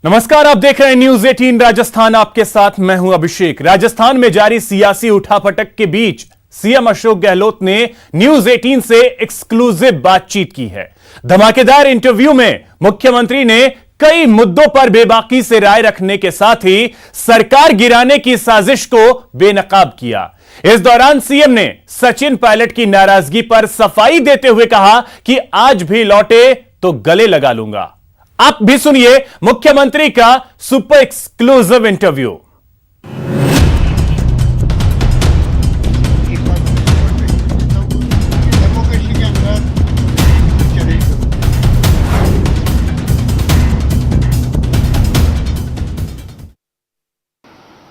नमस्कार, आप देख रहे हैं न्यूज 18 राजस्थान। आपके साथ मैं हूं अभिषेक। राजस्थान में जारी सियासी उठापटक के बीच सीएम अशोक गहलोत ने न्यूज 18 से एक्सक्लूसिव बातचीत की है। धमाकेदार इंटरव्यू में मुख्यमंत्री ने कई मुद्दों पर बेबाकी से राय रखने के साथ ही सरकार गिराने की साजिश को बेनकाब किया। इस दौरान सीएम ने सचिन पायलट की नाराजगी पर सफाई देते हुए कहा कि आज भी लौटे तो गले लगा लूंगा। आप भी सुनिए मुख्यमंत्री का सुपर एक्सक्लूसिव इंटरव्यू।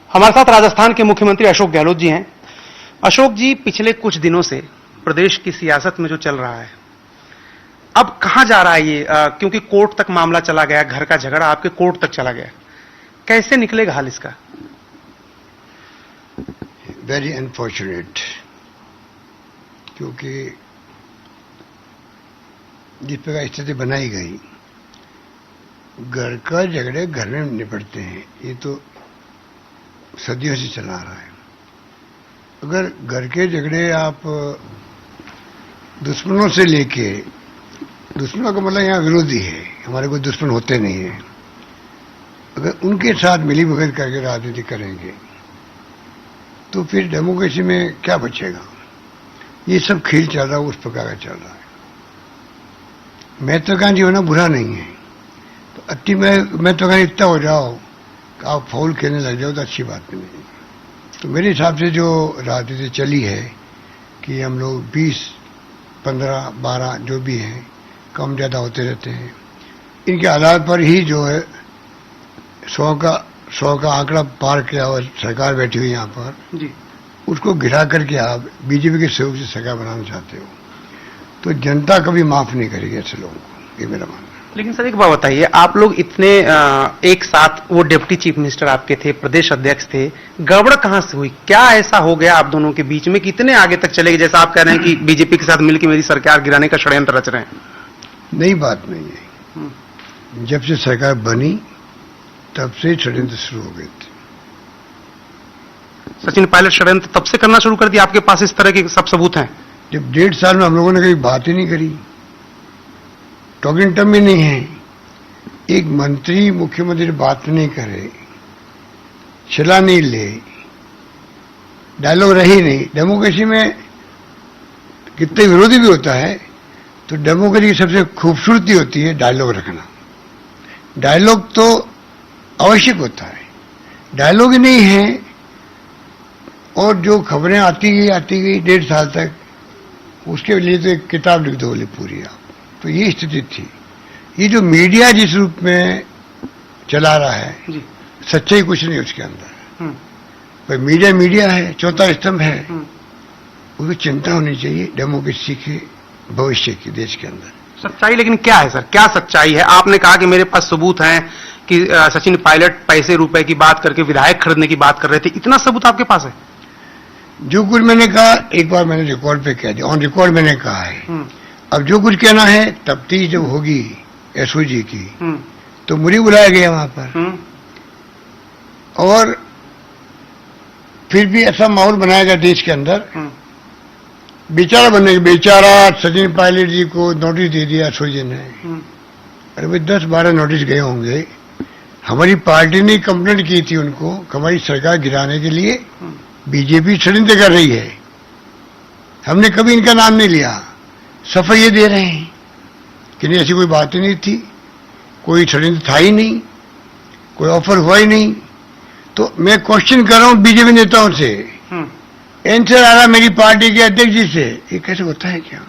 हमारे साथ राजस्थान के मुख्यमंत्री अशोक गहलोत जी हैं। अशोक जी, पिछले कुछ दिनों से प्रदेश की सियासत में जो चल रहा है, अब कहां जा रहा है ये? क्योंकि कोर्ट तक मामला चला गया, घर का झगड़ा आपके कोर्ट तक चला गया, कैसे निकलेगा हाल इसका? वेरी अनफॉर्चुनेट, क्योंकि जिस प्रकार स्थिति बनाई गई, घर का झगड़े घर में निपटते हैं, ये तो सदियों से चला आ रहा है। अगर घर के झगड़े आप दुश्मनों से लेके, दुश्मनों का मतलब यहाँ विरोधी है, हमारे कोई दुश्मन होते नहीं है, अगर उनके साथ मिली भगत करके राजनीति करेंगे तो फिर डेमोक्रेसी में क्या बचेगा? ये सब खेल चल रहा है, उस प्रकार का चल रहा है। महत्वाकांक्षी होना बुरा नहीं है, तो अति महत्वाकांक्षी इतना हो जाओ कि आप फाउल खेलने लग जाओ तो अच्छी बात नहीं है। तो मेरे हिसाब से जो राजनीति चली है कि हम लोग 20, 15, 12 जो भी हैं, कम ज्यादा होते रहते हैं, इनके आधार पर ही जो है 100 का आंकड़ा पार किया और सरकार बैठी हुई यहाँ पर जी, उसको गिरा करके आप बीजेपी के सहयोग से सरकार बनाना चाहते हो तो जनता कभी माफ नहीं करेगी ऐसे लोगों को, ये मेरा मानना है। लेकिन सर एक बात बताइए, आप लोग इतने एक साथ, वो डिप्टी चीफ मिनिस्टर आपके थे, प्रदेश अध्यक्ष थे, गड़बड़ कहां से हुई? क्या ऐसा हो गया आप दोनों के बीच में, कितने आगे तक चले गए? जैसा आप कह रहे हैं कि बीजेपी के साथ मिलकर मेरी सरकार गिराने का षड्यंत्र रच रहे हैं। नई बात नहीं है, जब से सरकार बनी तब से षड्यंत्र शुरू हो गए थे। सचिन पायलट षड्यंत्र तब से करना शुरू कर दिया, आपके पास इस तरह के सब सबूत हैं? जब 1.5 साल में हम लोगों ने कभी बात ही नहीं करी, टॉकिंग टर्म में नहीं है, एक मंत्री मुख्यमंत्री बात नहीं करे, सलाह नहीं ले, डायलॉग रही नहीं। डेमोक्रेसी में कितने विरोधी भी होता है, तो डेमोक्रेसी की सबसे खूबसूरती होती है डायलॉग रखना। डायलॉग तो आवश्यक होता है, डायलॉग ही नहीं है और जो खबरें आती गई 1.5 साल तक, उसके लिए तो एक किताब लिख दो बोले पूरी आप। तो ये स्थिति थी। ये जो मीडिया जिस रूप में चला रहा है, सच्चाई कुछ नहीं उसके अंदर। पर मीडिया है, चौथा स्तंभ है, उसको चिंता होनी चाहिए डेमोक्रेसी के भविष्य की, देश के अंदर। सच्चाई लेकिन क्या है सर, क्या सच्चाई है? आपने कहा कि मेरे पास सबूत हैं कि सचिन पायलट पैसे रुपए की बात करके विधायक खरीदने की बात कर रहे थे, इतना सबूत आपके पास है? जो कुछ मैंने कहा एक बार मैंने रिकॉर्ड पे कह दिया, ऑन रिकॉर्ड मैंने कहा है। अब जो कुछ कहना है तफ्तीश जब होगी एसओजी की, तो मुझे बुलाया गया वहां पर, और फिर भी ऐसा माहौल बनाया गया देश के अंदर, बेचारा बनने के, बेचारा सचिन पायलट जी को नोटिस दे दिया एसओजी ने। अरे भाई 10-12 नोटिस गए होंगे, हमारी पार्टी ने कंप्लेंट की थी उनको, हमारी सरकार गिराने के लिए बीजेपी षड्यंत्र कर रही है, हमने कभी इनका नाम नहीं लिया, सफाई ये दे रहे हैं कि नहीं ऐसी कोई बात ही नहीं थी, कोई षड्यंत्र था ही नहीं, कोई ऑफर हुआ ही नहीं। तो मैं क्वेश्चन कर रहा हूं बीजेपी नेताओं से, आंसर आ रहा मेरी पार्टी के अध्यक्ष जी से, ये कैसे होता है क्या?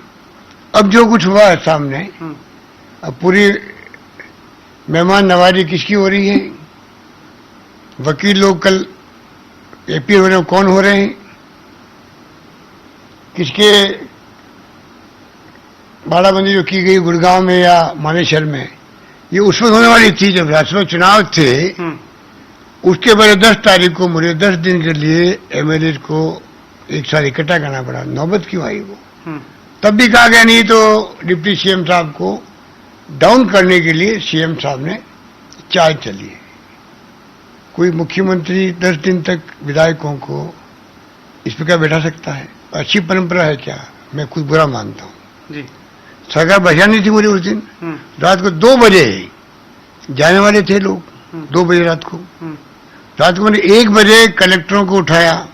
अब जो कुछ हुआ है सामने, अब पूरी मेहमान नवाजी किसकी हो रही है? वकील लोग कल एपी हो रहे हैं, कौन हो रहे हैं, किसके बाड़ाबंदी जो की गई गुड़गांव में या मानेसर में, ये उसमें होने वाली थी जब राष्ट्रपति चुनाव थे। उसके बाद 10 तारीख को मुझे 10 दिन के लिए एमएलए को एक साथ इकट्ठा करना पड़ा, नौबत क्यों आई वो? तब भी कहा गया नहीं तो डिप्टी सीएम साहब को डाउन करने के लिए सीएम साहब ने चाल चली है। कोई मुख्यमंत्री 10 दिन तक विधायकों को इस प्रकार बैठा सकता है? अच्छी परंपरा है क्या? मैं खुद बुरा मानता हूं जी। सरकार बचा नहीं थी मुझे उस दिन। रात को 2 बजे जाने वाले थे लोग, 2 बजे रात को मैंने 1 बजे कलेक्टरों को उठाया,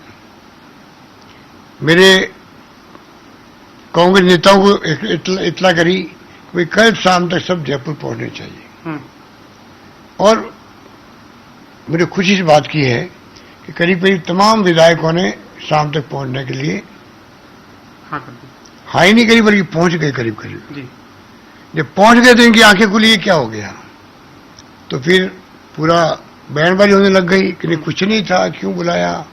मेरे कांग्रेस नेताओं को इतला करी कि कल शाम तक सब जयपुर पहुंचने चाहिए। और मुझे खुशी से बात की है कि करीब करीब तमाम विधायकों ने शाम तक पहुंचने के लिए हाँ ही नहीं करी, बल्कि पहुंच गए करीब करीब। जब पहुंच गए तो इनकी आंखें खुली, ये क्या हो गया? तो फिर पूरा बयानबाजी होने लग गई कि नहीं कुछ नहीं था, क्यों बुलाया,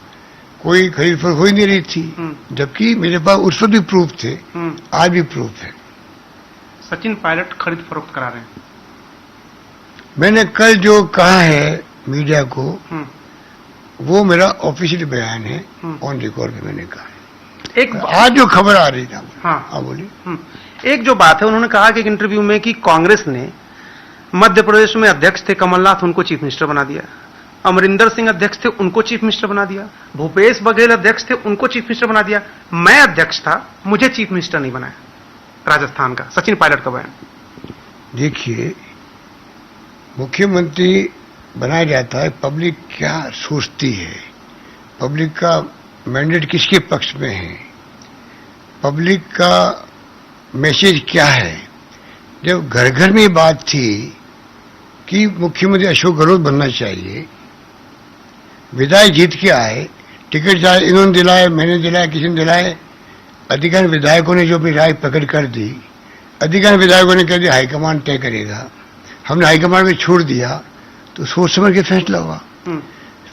कोई खरीद फरोख्त हो ही नहीं रही थी। जबकि मेरे पास उस वक्त भी प्रूफ थे, आज भी प्रूफ है। सचिन पायलट खरीद फरोख्त करा रहे हैं। मैंने कल जो कहा है मीडिया को, वो मेरा ऑफिशियल बयान है, ऑन रिकॉर्ड में मैंने कहा। एक आज जो खबर आ रही था, हाँ बोलिए। एक जो बात है, उन्होंने कहा कि एक इंटरव्यू में कि कांग्रेस ने मध्य प्रदेश में अध्यक्ष थे कमलनाथ, उनको चीफ मिनिस्टर बना दिया। अमरिंदर सिंह अध्यक्ष थे, उनको चीफ मिनिस्टर बना दिया। भूपेश बघेल अध्यक्ष थे, उनको चीफ मिनिस्टर बना दिया। मैं अध्यक्ष था, मुझे चीफ मिनिस्टर नहीं बनाया। राजस्थान का सचिन पायलट का बयान। देखिए, मुख्यमंत्री बनाया जाता है, पब्लिक क्या सोचती है, पब्लिक का मैंडेट किसके पक्ष में है, पब्लिक का मैसेज क्या है। जब घर घर में बात थी कि मुख्यमंत्री अशोक गहलोत बनना चाहिए, विधायक जीत के आए, टिकट चाहे इन्होंने दिलाए, मैंने दिलाया, किसी ने दिलाए, अधिकांश विधायकों ने जो अपनी राय प्रकट कर दी, अधिकांश विधायकों ने कह दिया हाईकमान तय करेगा, हमने हाईकमान में छोड़ दिया, तो सोच समझ के फैसला हुआ।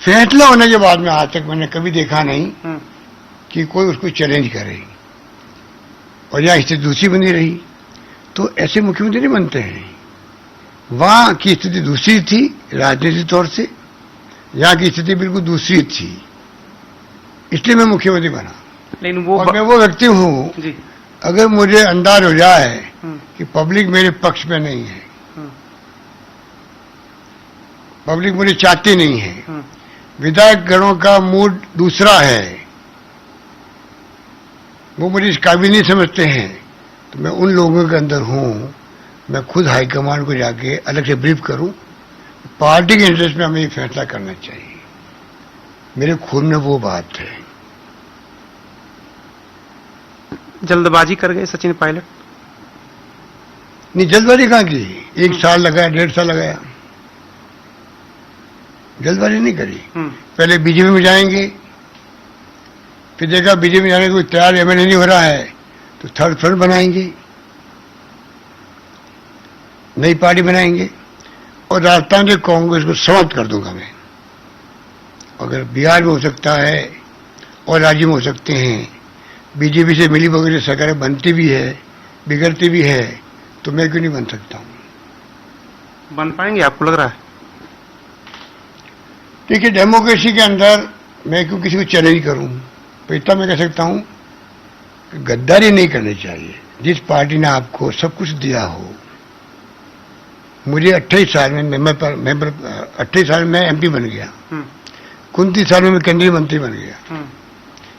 फैसला होने के बाद में आज तक मैंने कभी देखा नहीं कि कोई उसको चैलेंज करे, और यहाँ स्थिति दूसरी बनी रही। तो ऐसे मुख्यमंत्री नहीं बनते हैं। वहां की स्थिति दूसरी थी राजनीतिक तौर से, यहाँ की स्थिति बिल्कुल दूसरी थी, इसलिए मैं मुख्यमंत्री बना। लेकिन वो और मैं वो व्यक्ति हूं, अगर मुझे अंदाज हो जाए कि पब्लिक मेरे पक्ष में नहीं है, पब्लिक मुझे चाहती नहीं है, विधायक गणों का मूड दूसरा है, वो मुझे इस काबिल नहीं समझते हैं, तो मैं उन लोगों के अंदर हूं, मैं खुद हाईकमान को जाके अलग से ब्रीफ करूं, पार्टी के इंटरेस्ट में हमें ये फैसला करना चाहिए। मेरे खून में वो बात है। जल्दबाजी कर गए सचिन पायलट? नहीं, जल्दबाजी कहाँ की? 1 साल लगाया, 1.5 साल लगाया, जल्दबाजी नहीं करी। पहले बीजेपी में जाएंगे, फिर देखा बीजेपी में जाने को तैयार एमएलए नहीं हो रहा है, तो थर्ड फ्रंट बनाएंगे, नई पार्टी बनाएंगे, और राजस्थान के कांग्रेस को समाप्त कर दूंगा मैं। अगर बिहार में हो सकता है और राज्य में हो सकते हैं, बीजेपी से मिली भगत सरकारें बनती भी है, बिगड़ती भी है, तो मैं क्यों नहीं बन सकता हूं? बन पाएंगे आपको लग रहा है? देखिए, डेमोक्रेसी के अंदर मैं क्यों किसी को चैलेंज करूं? तो इतना मैं कह सकता हूं कि गद्दारी नहीं करनी चाहिए। जिस पार्टी ने आपको सब कुछ दिया हो, मुझे 28 साल में मेंबर 28 साल में एमपी बन गया, 29 साल में मैं केंद्रीय मंत्री बन गया,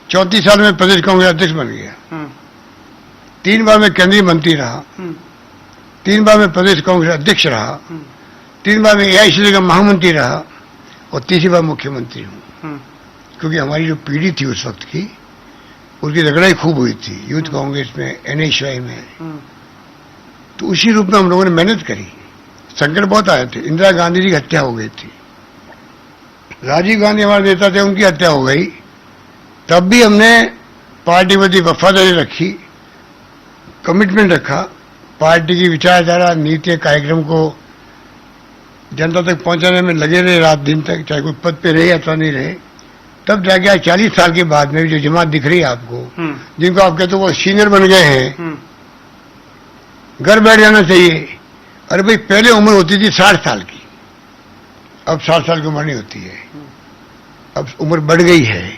34 साल में प्रदेश कांग्रेस अध्यक्ष बन गया, 3 बार मैं केंद्रीय मंत्री रहा, 3 बार मैं प्रदेश कांग्रेस अध्यक्ष रहा, 3 बार मैं एआईसीसी का महामंत्री रहा, और तीसरी बार मुख्यमंत्री हूं। क्योंकि हमारी जो पीढ़ी थी उस वक्त की, उसकी रगड़ाई खूब हुई थी यूथ कांग्रेस में, एनएसयूआई में, तो उसी रूप में हम लोगों ने मेहनत करी। संकट बहुत आए थे, इंदिरा गांधी जी की हत्या हो गई थी, राजीव गांधी हमारे नेता थे, उनकी हत्या हो गई, तब भी हमने पार्टी प्रति वफादारी रखी, कमिटमेंट रखा, पार्टी की विचारधारा, नीति, कार्यक्रम को जनता तक पहुंचाने में लगे रहे रात दिन तक, चाहे कोई पद पे रहे अथवा नहीं रहे। तब जाके आज 40 साल के बाद में जो जमात दिख रही है आपको, जिनको आप कहते हो वो सीनियर बन गए हैं, घर बैठ जाना चाहिए। अरे भाई, पहले उम्र होती थी 60 साल की, अब 60 साल की उम्र नहीं होती है, अब उम्र बढ़ गई है।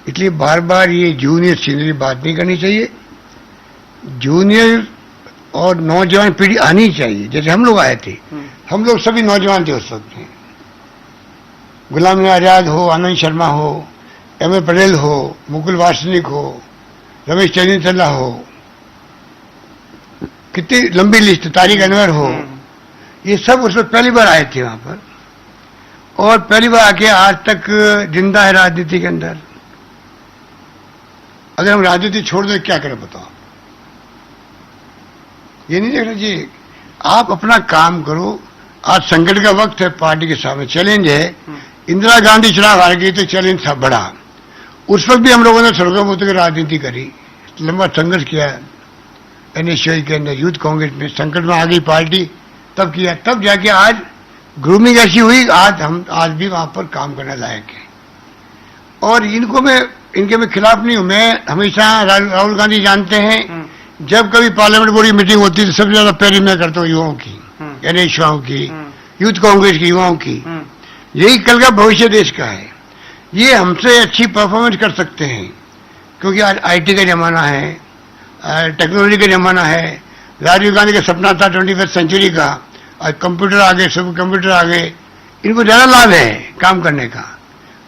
इसलिए बार बार ये जूनियर सीनियर बात नहीं करनी चाहिए। जूनियर और नौजवान पीढ़ी आनी चाहिए। जैसे हम लोग आए थे, हम लोग सभी नौजवान थे उस वक्त में। गुलाम नबी आजाद हो, आनंद शर्मा हो, एम ए पटेल हो, मुकुल वासनिक हो, रमेश चंद्रचंद्र हो, कितनी लंबी लिस्ट, तारिक अनवर हो, ये सब उसमें पहली बार आए थे वहां पर, और पहली बार आके आज तक जिंदा है राजनीति के अंदर। अगर हम राजनीति छोड़ दें क्या करें बताओ? ये नहीं देखना चाहिए। आप अपना काम करो। आज संकट का वक्त है, पार्टी के सामने चैलेंज है। इंदिरा गांधी चुनाव हार गई तो चैलेंज था बड़ा। उस वक्त भी हम लोगों ने सर्वोपरि की राजनीति करी, लंबा संघर्ष किया एनएसयूआई के अंदर, यूथ कांग्रेस में। संकट में आ गई पार्टी, तब किया, तब जाके आज ग्रूमिंग ऐसी हुई, आज भी वहां पर काम करने लायक है। और इनके मैं खिलाफ नहीं हूं। मैं हमेशा राहुल गांधी जानते हैं, जब कभी पार्लियामेंट बोर्ड की मीटिंग होती है तो सबसे ज्यादा पहले मैं करता हूँ युवाओं की, एनएसयूआई की, यूथ कांग्रेस की, युवाओं की। यही कल का भविष्य देश का है। ये हमसे अच्छी परफॉर्मेंस कर सकते हैं, क्योंकि आज आईटी का जमाना है, टेक्नोलॉजी का जमाना है। राजीव गांधी का सपना था 21वीं सेंचुरी का, आज कंप्यूटर आ गए, सुपर कंप्यूटर आ गए। इनको ज्यादा लाभ है काम करने का।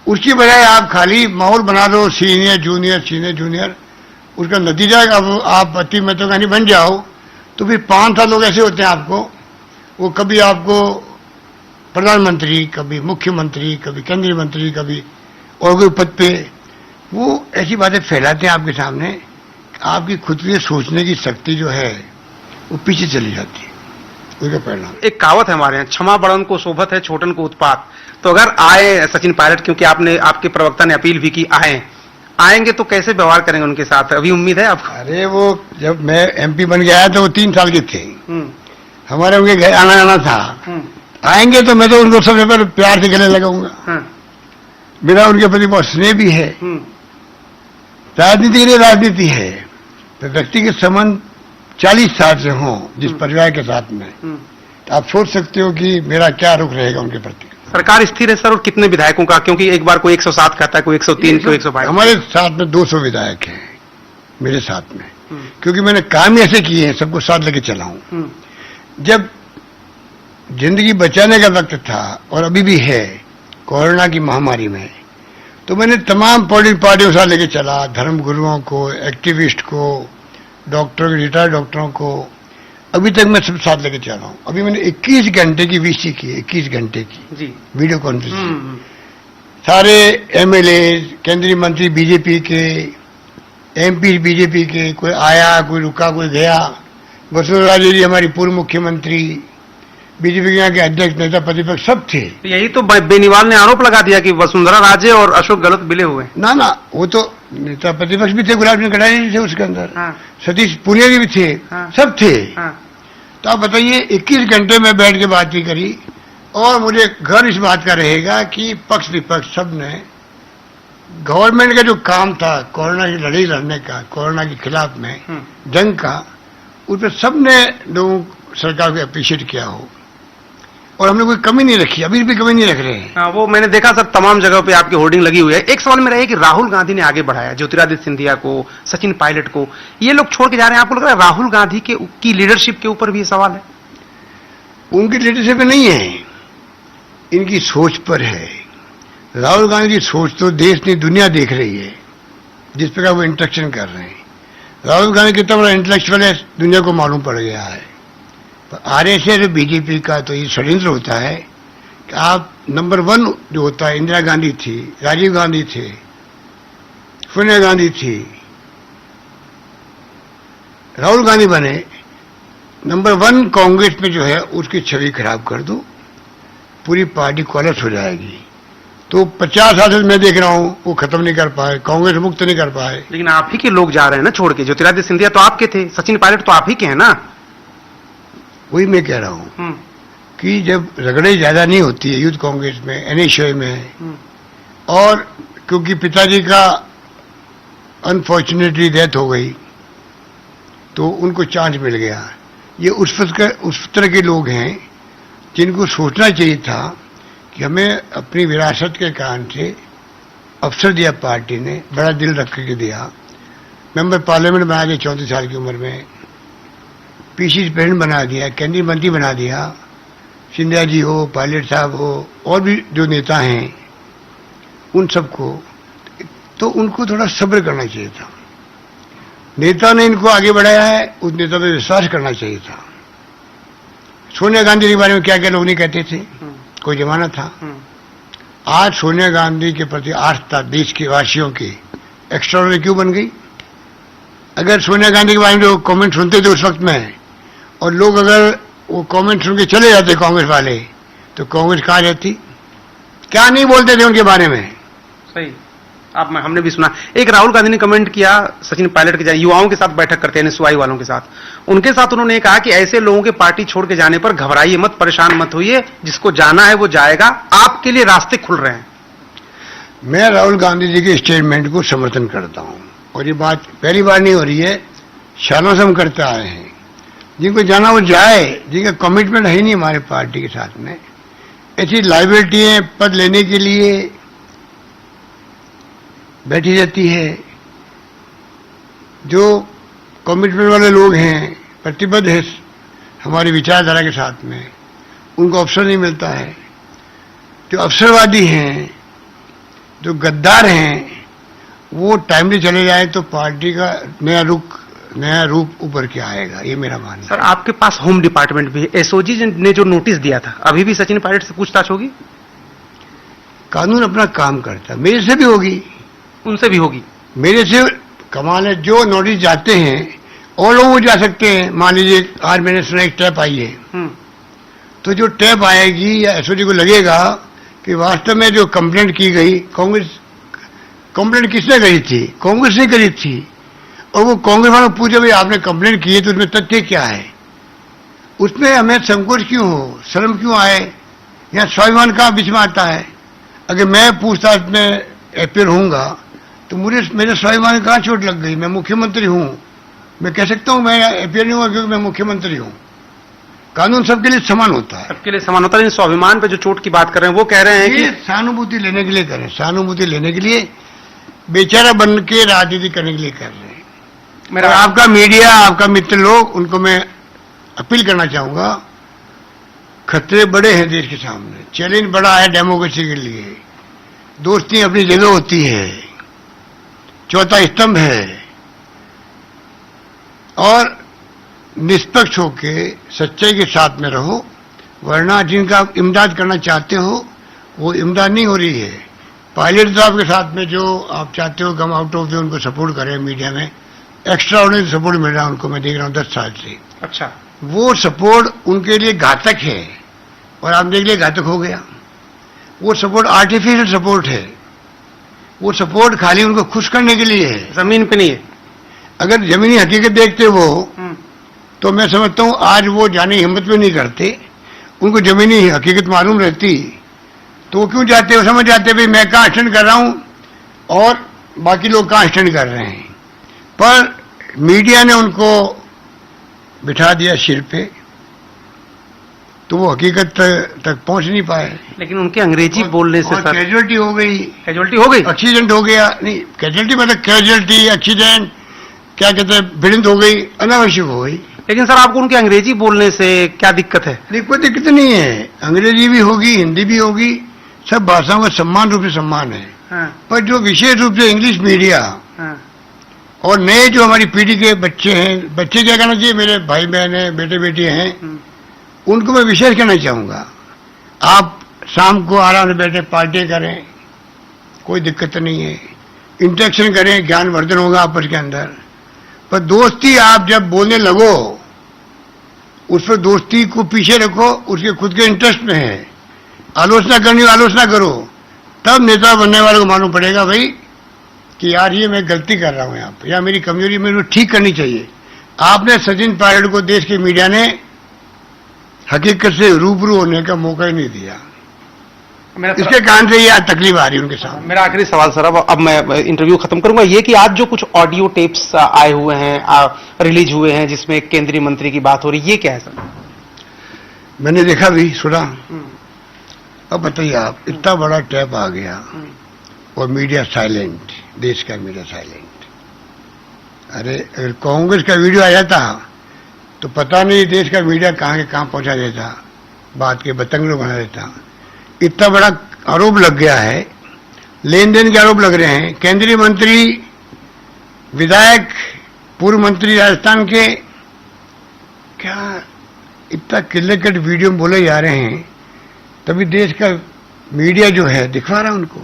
उसकी बजाय आप खाली माहौल बना दो, सीनियर जूनियर, सीनियर जूनियर, उसका नतीजा अब आप अति महत्वाकांक्षी बन जाओ तो फिर 5 लोग ऐसे होते हैं आपको, वो कभी आपको प्रधानमंत्री, कभी मुख्यमंत्री, कभी केंद्रीय मंत्री, कभी और कोई पद पे, वो ऐसी बातें फैलाते हैं आपके सामने, आपकी खुद की सोचने की शक्ति जो है वो पीछे चली जाती है। उसका परिणाम एक कहावत है हमारे यहाँ, क्षमा बड़न को शोभत है, छोटन को उत्पात। तो अगर आए सचिन पायलट, क्योंकि आपके प्रवक्ता ने अपील भी की आएंगे तो कैसे व्यवहार करेंगे उनके साथ? अभी उम्मीद है आपको? अरे वो जब मैं एमपी बन गया तो वो 3 साल के थे, हमारे उनके घर आना जाना था। आएंगे तो मैं तो उनको सबसे पहले प्यार से गले लगाऊंगा। मेरा उनके प्रति बहुत स्नेह भी है। राजनीति के लिए राजनीति है, तो व्यक्तिगत संबंध 40 साल से हों जिस परिवार के साथ में, तो आप सोच सकते हो कि मेरा क्या रुख रहेगा उनके प्रति। सरकार स्थिर है सर, और कितने विधायकों का? क्योंकि एक बार कोई 107 कहता है, कोई 103, कोई 122। हमारे साथ में 200 विधायक हैं मेरे साथ में, क्योंकि मैंने काम ऐसे किए हैं, सबको साथ लेके चला हूं। जब जिंदगी बचाने का वक्त था, और अभी भी है कोरोना की महामारी में, तो मैंने तमाम पॉलिटिकल पार्टियों के साथ लेके चला, धर्म गुरुओं को, एक्टिविस्ट को, डॉक्टरों, रिटायर्ड डॉक्टरों को, अभी तक मैं सब साथ लेके चल रहा हूँ। अभी मैंने 21 घंटे की वीसी की, 21 घंटे की जी वीडियो कॉन्फ्रेंस। सारे एमएलए, केंद्रीय मंत्री बीजेपी के, एमपी बीजेपी के, कोई आया, कोई रुका, कोई गया। वसुंधरा राजे जी हमारी पूर्व मुख्यमंत्री, बीजेपी के यहाँ के अध्यक्ष, नेता प्रतिपक्ष सब थे। यही तो बेनीवाल ने आरोप लगा दिया कि वसुंधरा राजे और अशोक गहलोत मिले हुए। ना, वो तो नेता प्रतिपक्ष भी थे, गुलाब सिंह कटारिया जी थे उसके अंदर, सतीश पुनिया भी थे, सब थे। तो आप बताइए, 21 घंटे में बैठ के बात भी करी, और मुझे गर्व इस बात का रहेगा कि पक्ष विपक्ष सब ने गवर्नमेंट का जो काम था कोरोना की लड़ाई लड़ने का, कोरोना के खिलाफ में जंग का, उस पर सबने लोगों सरकार को अप्रिशिएट किया हो, और हमने कोई कमी नहीं रखी, अभी भी कमी नहीं रख रहे हैं। वो मैंने देखा सर, तमाम जगह पे आपकी होर्डिंग लगी हुई है। एक सवाल मेरा है कि राहुल गांधी ने आगे बढ़ाया, ज्योतिरादित्य सिंधिया को, सचिन पायलट को, ये लोग छोड़ के जा रहे हैं। आपको लग रहा है राहुल गांधी की लीडरशिप के ऊपर भी ये सवाल है? उनकी लीडरशिप नहीं है, इनकी सोच पर है। राहुल गांधी की सोच तो देश नहीं दुनिया देख रही है, जिस प्रकार वो इंट्रैक्शन कर रहे हैं। राहुल गांधी कितना बड़ा इंटेलेक्चुअल है, दुनिया को मालूम पड़ गया है। आरएसएस बीजेपी का तो ये षड्यंत्र होता है कि आप नंबर 1 जो होता है, इंदिरा गांधी थी, राजीव गांधी थे, सोनिया गांधी थी, राहुल गांधी बने, नंबर 1 कांग्रेस में जो है उसकी छवि खराब कर दो, पूरी पार्टी कोलैप्स हो जाएगी। तो 50 साल से मैं देख रहा हूं वो खत्म नहीं कर पाए, कांग्रेस मुक्त नहीं कर पाए। लेकिन आप ही के लोग जा रहे हैं ना छोड़ के। ज्योतिरादित्य सिंधिया तो आपके थे, सचिन पायलट तो आप ही के हैं ना। वही मैं कह रहा हूं कि जब रगड़े ज्यादा नहीं होती है यूथ कांग्रेस में, एनएसयूआई में, और क्योंकि पिताजी का अनफॉर्चुनेटली डेथ हो गई तो उनको चांस मिल गया। ये उस तरह के लोग हैं जिनको सोचना चाहिए था कि हमें अपनी विरासत के कारण से अवसर दिया, पार्टी ने बड़ा दिल रख के दिया। मेंबर पार्लियामेंट बना दिया 34 साल की उम्र में, पीसीसी प्रेसिडेंट बना दिया, केंद्रीय मंत्री बना दिया, सिंधिया जी हो, पायलट साहब हो, और भी जो नेता हैं उन सबको, तो उनको थोड़ा सब्र करना चाहिए था। नेता ने इनको आगे बढ़ाया है, उस नेता पे विश्वास करना चाहिए था। सोनिया गांधी के बारे में क्या क्या लोग नहीं कहते थे, कोई जमाना था। आज सोनिया गांधी के प्रति आस्था देश के वासियों की एक्स्ट्राऑर्डिनरी क्यों बन गई? अगर सोनिया गांधी के बारे में जो कमेंट सुनते थे उस वक्त में, और लोग अगर वो कमेंट सुन के चले जाते कांग्रेस वाले, तो कांग्रेस कहाँ रहती? क्या नहीं बोलते थे उनके बारे में। सही, हमने भी सुना। एक राहुल गांधी ने कमेंट किया सचिन पायलट के, युवाओं के साथ बैठक करते हैं सुवाई वालों के साथ, उनके साथ उन्होंने कहा कि ऐसे लोगों के पार्टी छोड़ के जाने पर घबराइए मत, परेशान मत होइए, जिसको जाना है वो जाएगा, आपके लिए रास्ते खुल रहे हैं। मैं राहुल गांधी जी के स्टेटमेंट को समर्थन करता हूं, और ये बात पहली बार नहीं हो रही है, सालों से हम करते आए हैं। जिनको जाना वो जाए, जिनका कमिटमेंट है नहीं हमारे पार्टी के साथ में, ऐसी लाइबिलिटी है पद लेने के लिए बैठी रहती है। जो कमिटमेंट वाले लोग हैं, प्रतिबद्ध है हमारी विचारधारा के साथ में, उनको अवसर नहीं मिलता है। जो अवसरवादी हैं, जो गद्दार हैं, वो टाइमली चले जाए तो पार्टी का नया रूप उभर के आएगा, ये मेरा मानना है। सर, आपके पास होम डिपार्टमेंट भी है, एसओजी ने जो नोटिस दिया था, अभी भी सचिन पायलट से पूछताछ होगी? कानून अपना काम करता है, मेरे से भी होगी, उनसे भी होगी। मेरे से कमाल है, जो नोटिस जाते हैं और लोग जा सकते हैं। मान लीजिए आज मैंने सुना एक टैप आई है, तो जो टैप आएगी या एसओजी को लगेगा कि वास्तव में जो कंप्लेंट की गई, कंप्लेंट किसने करी थी? कांग्रेस ने करी थी। और वो कांग्रेस वालों पूछे भाई आपने कंप्लेंट की है तो उसमें तथ्य क्या है? उसमें हमें संकोच क्यों हो, शर्म क्यों आए? यहाँ स्वाभिमान का बीच में आता है। अगर मैं पूछताछ में अपीयर होऊंगा तो मेरे स्वाभिमान कहाँ चोट लग गई? मैं मुख्यमंत्री हूं, मैं कह सकता हूं मैं अपीयर नहीं हुआ क्योंकि मैं मुख्यमंत्री हूं। कानून सबके लिए समान होता है, सबके लिए समान होता है। लेकिन स्वाभिमान पे जो चोट की बात कर रहे हैं वो कह रहे हैं कि सहानुभूति लेने के लिए करें, सहानुभूति लेने के लिए, बेचारा बन के राजनीति करने के लिए कर रहे हैं। मेरा आपका मीडिया, आपका मित्र लोग, उनको मैं अपील करना चाहूंगा, खतरे बड़े हैं देश के सामने, चैलेंज बड़ा है डेमोक्रेसी के लिए। दोस्ती अपनी जगह होती है, चौथा स्तंभ है, और निष्पक्ष होके सच्चाई के साथ में रहो, वरना जिनका आप इमदाद करना चाहते हो वो इमदाद नहीं हो रही है। पायलट साहब के साथ में जो आप चाहते हो कम आउट ऑफ उनको सपोर्ट करें, मीडिया में एक्स्ट्रा ऑर्डिनरी सपोर्ट मिल रहा है उनको, मैं देख रहा हूं 10 साल से। अच्छा, वो सपोर्ट उनके लिए घातक है, और आप देख लिए घातक हो गया। वो सपोर्ट आर्टिफिशियल सपोर्ट है, वो सपोर्ट खाली उनको खुश करने के लिए है, जमीन पे नहीं है। अगर जमीनी हकीकत देखते वो तो मैं समझता हूं आज वो जाने हिम्मत भी नहीं करते। उनको जमीनी हकीकत मालूम रहती तो वो क्यों जाते? वो समझ जाते भाई मैं कहाँ स्टैंड कर रहा हूं और बाकी लोग कहाँ स्टैंड कर रहे हैं। पर मीडिया ने उनको बिठा दिया सिर पे, तो वो हकीकत तक पहुंच नहीं पाए। लेकिन उनके अंग्रेजी बोलने से सर कैजुअलिटी हो गई, एक्सीडेंट हो गया। नहीं, कैजुअलिटी मतलब कैजुअलिटी, एक्सीडेंट, क्या कहते हैं, भिड़ंत हो गई, अनावश्यक हो गई। लेकिन सर आपको उनके अंग्रेजी बोलने से क्या दिक्कत है? नहीं, कोई दिक्कत नहीं है, अंग्रेजी भी होगी, हिंदी भी होगी, सब भाषाओं का समान रूप से सम्मान है। हाँ। पर जो विशेष रूप से इंग्लिश मीडिया, हाँ। और नए जो हमारी पीढ़ी के बच्चे हैं, बच्चे क्या कहना चाहिए, मेरे भाई बहन हैं, बेटे बेटी हैं, उनको मैं विशेष कहना चाहूंगा, आप शाम को आराम से बैठे पार्टी करें, कोई दिक्कत नहीं है, इंटरेक्शन करें, ज्ञान वर्धन होगा आपस के अंदर। पर दोस्ती आप जब बोलने लगो, उस पर दोस्ती को पीछे रखो, उसके खुद के इंटरेस्ट में है, आलोचना करनी हो आलोचना करो, तब नेता बनने वाले को मालूम पड़ेगा भाई कि यार ये मैं गलती कर रहा हूं यहाँ पर, या मेरी कमजोरी मेरे को ठीक करनी चाहिए। आपने सचिन पायलट को देश की मीडिया ने हकीकत से रूबरू होने का मौका ही नहीं दिया, इसके कारण से ये तकलीफ आ रही है उनके सामने। मेरा आखिरी सवाल सर, अब मैं इंटरव्यू खत्म करूंगा, ये कि आज जो कुछ ऑडियो टेप्स आए हुए हैं, रिलीज हुए हैं, जिसमें केंद्रीय मंत्री की बात हो रही है, ये क्या है सर? मैंने देखा भी, सुना। अब बताइए आप, इतना बड़ा टैप आ गया और मीडिया साइलेंट, देश का मीडिया साइलेंट। अरे अगर कांग्रेस का वीडियो आ जाता तो पता नहीं देश का मीडिया कहां के कहां पहुंचा देता, बात के बतंगड़ बना देता। इतना बड़ा आरोप लग गया है, लेन देन के आरोप लग रहे हैं। केंद्रीय मंत्री, विधायक, पूर्व मंत्री राजस्थान के, क्या इतना क्लियर कट वीडियो में बोले जा रहे हैं, तभी देश का मीडिया जो है दिखा रहा है उनको।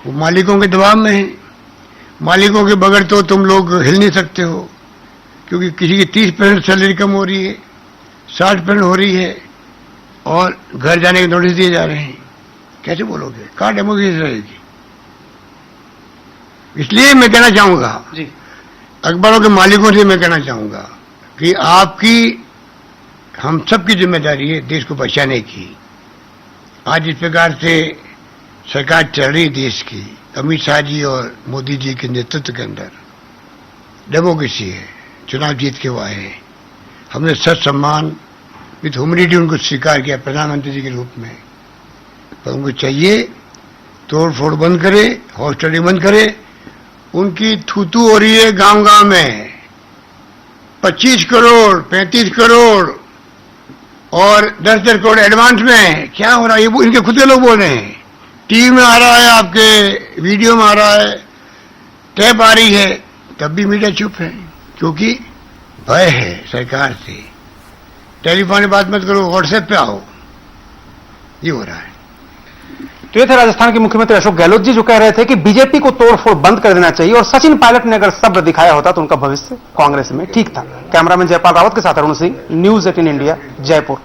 वो मालिकों के दबाव में है। मालिकों के बगैर तो तुम लोग हिल नहीं सकते हो, क्योंकि किसी की 30% सैलरी कम हो रही है, 60% हो रही है, और घर जाने के नोटिस दिए जा रहे हैं। कैसे बोलोगे? कहां डेमोक्रेसी रहेगी? इसलिए मैं कहना चाहूंगा जी, अखबारों के मालिकों से मैं कहना चाहूंगा कि आपकी, हम सबकी जिम्मेदारी है देश को बचाने की। आज इस प्रकार से सरकार चल रही देश की, अमित शाह जी और मोदी जी के नेतृत्व के अंदर डेमोक्रेसी है, चुनाव जीत के वो आए हैं। हमने सच सम्मान विथ ह्यूमिलिटी उनको स्वीकार किया प्रधानमंत्री जी के रूप में। पर उनको चाहिए तोड़ फोड़ बंद करे, हॉस्टली बंद करे। उनकी थूथू हो रही है गांव गांव में, 25 करोड़ 35 करोड़ और 10-10 करोड़ एडवांस में। क्या हो रहा है? ये इनके खुद के लोग बोल रहे हैं। टीवी में आ रहा है, आपके वीडियो में आ रहा है, टैप आ रही है, तब भी मीडिया चुप है, क्योंकि भय है सरकार से। टेलीफोन में बात मत करो, व्हाट्सएप पे आओ, ये हो रहा है। तो ये थे राजस्थान के मुख्यमंत्री अशोक गहलोत जी, जो कह रहे थे कि बीजेपी को तोड़फोड़ बंद कर देना चाहिए, और सचिन पायलट ने अगर सब्र दिखाया होता तो उनका भविष्य कांग्रेस में ठीक था। कैमरामैन जयपाल रावत के साथ अरुण सिंह, न्यूज़ 18 इंडिया, जयपुर।